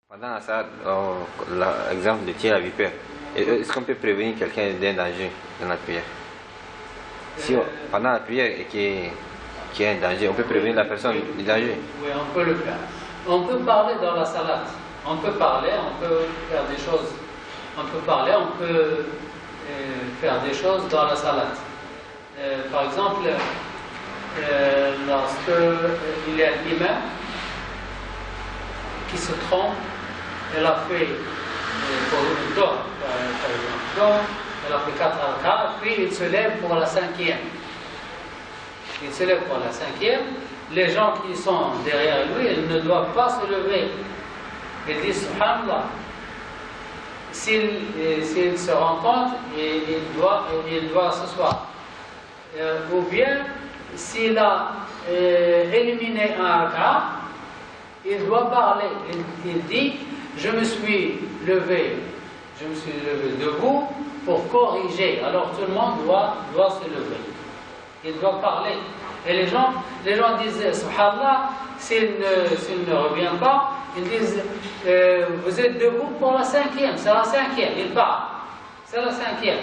Pendant la salade, l'exemple de tir à vipère, est-ce qu'on peut prévenir quelqu'un d'un danger dans la prière? Si pendant la prière et qu'il y a un danger, on peut prévenir la personne du danger? Oui, on peut le faire. On peut parler dans la salade. On peut parler, on peut faire des choses. On peut parler, on peut faire des choses dans la salade. Par exemple, lorsque il y a l'imam qui se trompe, elle a fait pour une dor, par exemple, elle a fait 4 rak'ahs, puis il se lève pour la 5e. Il se lève pour la 5e. Les gens qui sont derrière lui, ils ne doivent pas se lever. Ils disent Subhanallah. S'il se rend compte, il doit s'asseoir. Ou bien, s'il a éliminé un rak'ah, il doit parler. Il dit je me suis levé debout pour corriger. Alors tout le monde doit se lever. Il doit parler. Et les gens disent Subhanallah, s'il ne revient pas, ils disent vous êtes debout pour la 5e, c'est la 5e. Il parle, c'est la 5e.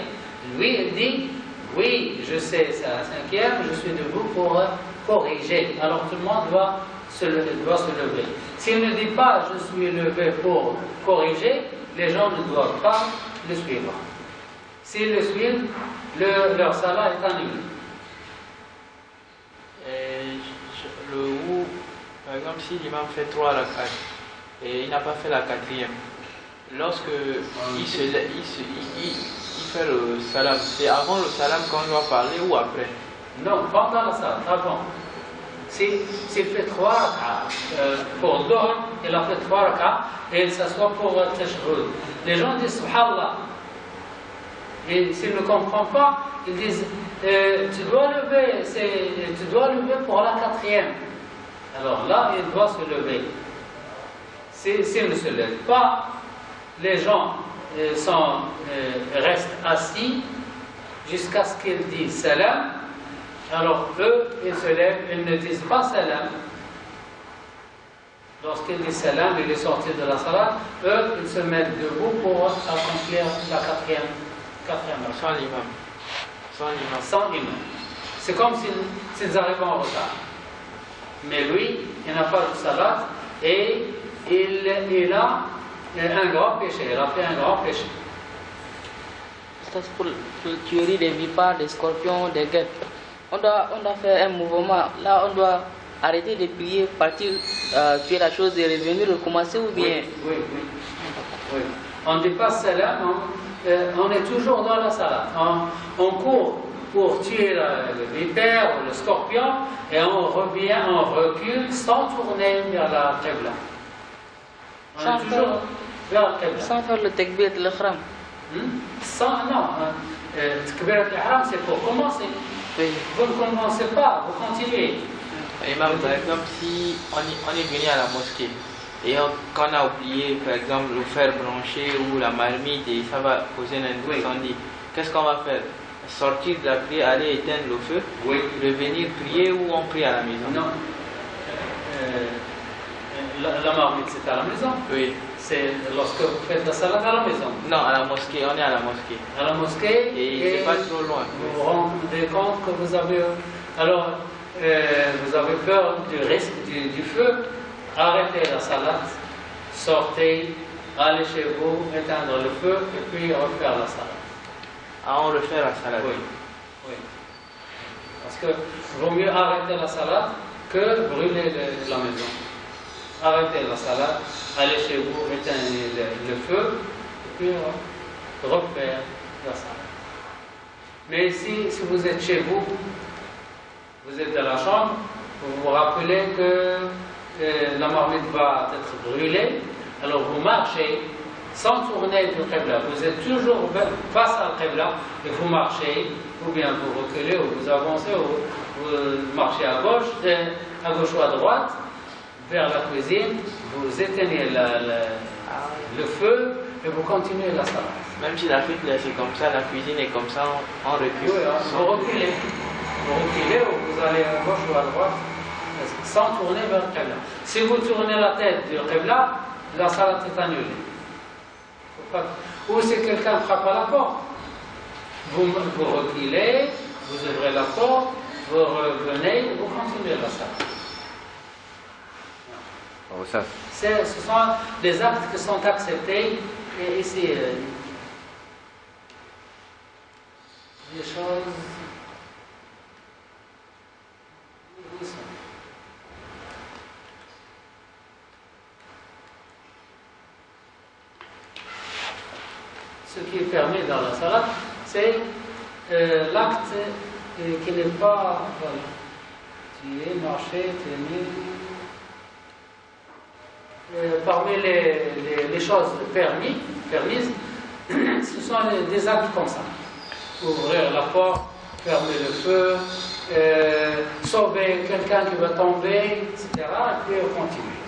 Lui, il dit oui, je sais, c'est la 5e, je suis debout pour corriger. Alors tout le monde doit se lever. S'il ne dit pas je suis levé pour corriger, les gens ne doivent pas le suivre. S'ils le suivent, leur salat est annulé. Par exemple, si l'imam fait 3 rak'at et il n'a pas fait la 4e, lorsque il fait le salam, c'est avant le salam qu'on doit parler ou après? Non, pendant la salat, avant. S'il fait 3 rak'at pour Dhuhr, il a fait 3 rak'at et il s'assoit pour Tashahhud. Les gens disent Subhanallah. Et s'ils ne comprennent pas, ils disent tu dois lever pour la 4e. Alors là, il doit se lever. S'il ne se lève pas, les gens restent assis jusqu'à ce qu'ils disent salam. Alors eux, ils se lèvent, ils ne disent pas salam. Lorsqu'ils disent salam, il est sorti de la salat, eux, ils se mettent debout pour accomplir la 4e. Sans l'imam. Sans l'imam. C'est comme s'ils arrivent en retard. Mais lui, il n'a pas de salat et il a un grand péché. Il a fait un grand péché. Pour tuerie des vipares, des scorpions, des guêpes. On doit faire un mouvement. Là, on doit arrêter de prier, partir, tuer la chose et revenir, recommencer ou bien? Oui. On dit pas salam, on est toujours dans la salat. On court pour tuer le vipère ou le scorpion et on revient, on recule sans tourner vers la qibla. On est toujours vers la qibla. Sans faire le takbir de l'ihram. Non. Takbir de l'ihram, c'est pour commencer. Oui. Vous ne commencez pas, vous continuez. Imam, par exemple, si on est venu à la mosquée et qu'on a oublié, par exemple, le fer branché ou la marmite et ça va causer un incendie, qu'est-ce qu'on va faire? Sortir de la prière, aller éteindre le feu, revenir prier ou on prie à la maison? Non. La marmite, c'est à la maison? Oui. C'est lorsque vous faites la salade à la maison? Non, à la mosquée, on est à la mosquée. À la mosquée? Et c'est pas trop loin. Vous vous rendez compte que vous avez... Alors, vous avez peur du risque du feu? Arrêtez la salade, sortez, allez chez vous, éteindre le feu et puis refaire la salade. Ah, on refait la salade? Oui. Parce que vaut mieux arrêter la salade que brûler la maison. Arrêtez la salade, allez chez vous, éteindre le feu et puis refaire la salade. Mais si vous êtes chez vous, vous êtes dans la chambre, vous vous rappelez que la marmite va être brûlée, alors vous marchez sans tourner du qibla. Vous êtes toujours face à la qibla et vous marchez, ou bien vous reculez, ou vous avancez, ou vous marchez à gauche ou à droite, vers la cuisine, vous éteignez le feu et vous continuez la salade. Même si la fuite c'est comme ça, la cuisine est comme ça, on recule. Oui, vous reculez. Vous reculez ou vous allez à gauche ou à droite sans tourner vers le qibla. Si vous tournez la tête du qibla, la salat est annulée. Ou si quelqu'un frappe à la porte, vous reculez, vous ouvrez la porte, vous revenez, vous continuez la salat. Ce sont des actes qui sont acceptés et ici des choses. Ce qui est permis dans la salat, c'est l'acte qui n'est pas. Voilà. Tu es marché, tenir. Parmi les choses permises, ce sont des actes comme ça. Ouvrir la porte, fermer le feu, sauver quelqu'un qui va tomber, etc. Et puis continuer.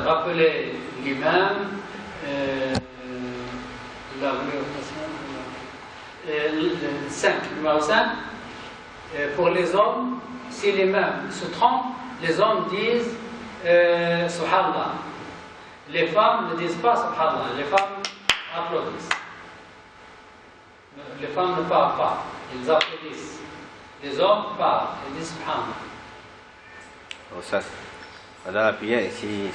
Rappeler l'imam, la numéro 5, pour les hommes, si l'imam se trompe, les hommes disent Subhanallah. Les femmes ne disent pas Subhanallah, les femmes applaudissent. Les femmes ne parlent pas, ils applaudissent. Les hommes parlent, ils disent Subhanallah. Dans la prière, si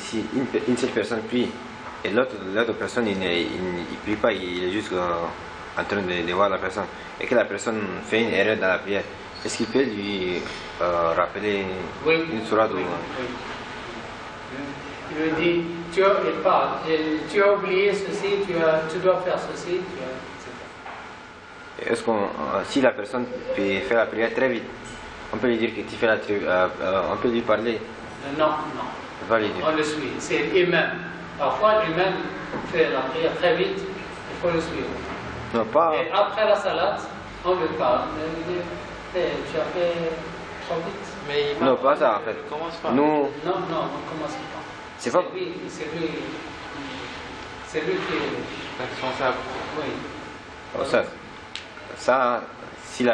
une seule personne prie et l'autre personne il prie pas, il est juste en train de voir la personne et que la personne fait une erreur dans la prière, est-ce qu'il peut lui rappeler une sourate ou... Il lui dit, tu as oublié ceci, tu dois faire ceci, etc. Est-ce qu'on, si la personne peut faire la prière très vite, on peut lui dire que tu fais on peut lui parler? Non. Valide. On le suit. C'est l'imam. Parfois, l'imam fait la prière très vite, il faut le suivre. Non, pas... Et après la salade, on lui parle. Tu as fait trop vite. Mais non, pas ça en fait. Commence pas. Nous... Non, on ne commence pas. C'est pas... C'est lui qui est responsable. Oui. Ça, si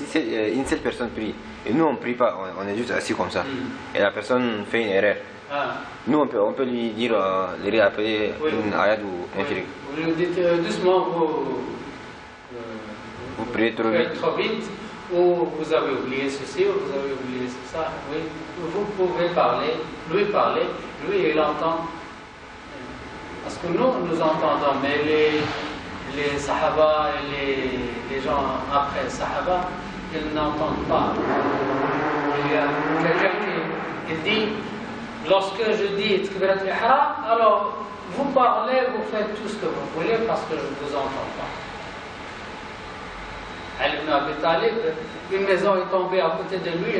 c'est une seule personne prie, et nous on prie pas, on est juste assis comme ça, et la personne fait une erreur, nous on peut lui dire, lui rappeler une ayat ou un firik. Vous lui dites doucement, vous priez trop vite, ou vous avez oublié ceci, ou vous avez oublié ça. Oui. Vous pouvez lui parler, lui il entend. Parce que nous entendons, mais les Sahaba et les gens après Sahaba, ils n'entendent pas. Il y a quelqu'un qui dit, lorsque je dis Takbirat al-Ihram, alors vous parlez, vous faites tout ce que vous voulez parce que je ne vous entends pas. Ali ibn Abi Talib, une maison est tombée à côté de lui.